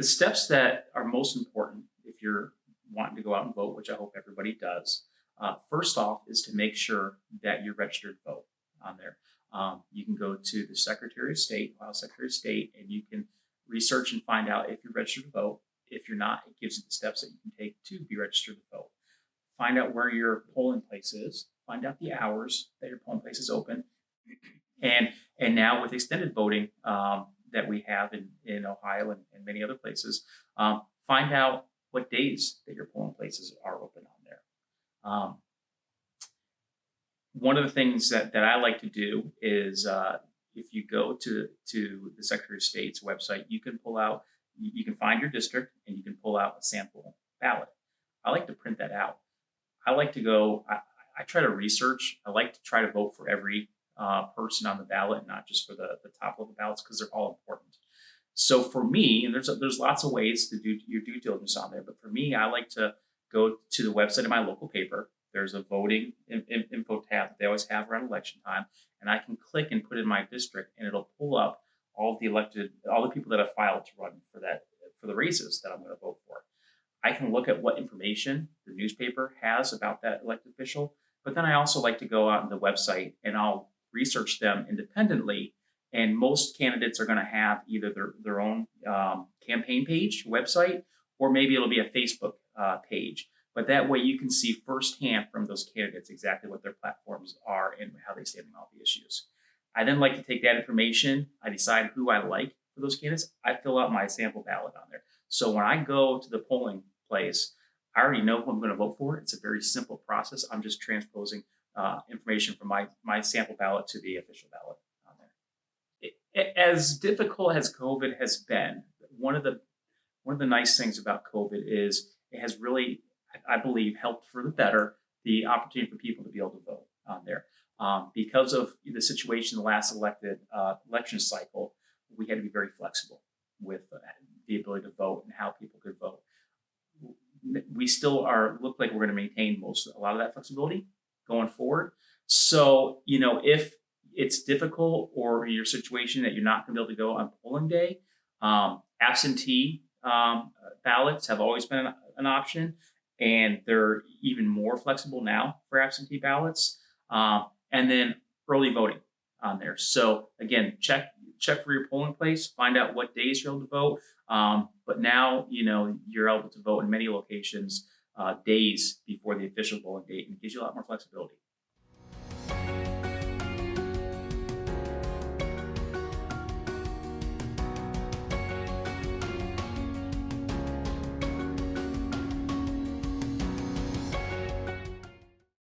The steps that are most important if you're wanting to go out and vote, which I hope everybody does, first off is to make sure that you're registered to vote on there. You can go to the Secretary of State, Ohio Secretary of State, and you can research and find out if you're registered to vote. If you're not, it gives you the steps that you can take to be registered to vote. Find out where your polling place is. Find out the hours that your polling place is open. And now with extended voting that we have in Ohio and many other places, find out what days that your polling places are open on there. One of the things that I like to do is if you go to the Secretary of State's website, you can you can find your district and you can pull out a sample ballot. I like to print that out. I like to go, I try to research. I like to try to vote for every person on the ballot, not just for the top level ballots, because they're all important. So for me, and there's lots of ways to do your due diligence on there, but for me, I like to go to the website of my local paper. There's a voting info tab that they always have around election time, and I can click and put in my district, and it'll pull up all the people that have filed to run for the races that I'm going to vote for. I can look at what information the newspaper has about that elected official, but then I also like to go out on the website and I'll research them independently. And most candidates are going to have either their own campaign page, website, or maybe it'll be a Facebook page. But that way you can see firsthand from those candidates exactly what their platforms are and how they stand on all the issues. I then like to take that information, I decide who I like for those candidates, I fill out my sample ballot on there. So when I go to the polling place, I already know who I'm going to vote for. It's a very simple process. I'm just transposing information from my sample ballot to the official ballot on there. As difficult as COVID has been, one of the nice things about COVID is it has really, I believe, helped for the better the opportunity for people to be able to vote on there. Because of the situation in the last election cycle, we had to be very flexible with the ability to vote and how people could vote. We still look like we're going to maintain a lot of that flexibility going forward. So, if it's difficult or your situation that you're not going to be able to go on polling day, absentee ballots have always been an option, and they're even more flexible now for absentee ballots. And then early voting on there. So again, check for your polling place, find out what days you're able to vote. But now, you're able to vote in many locations days before the official polling date, and it gives you a lot more flexibility.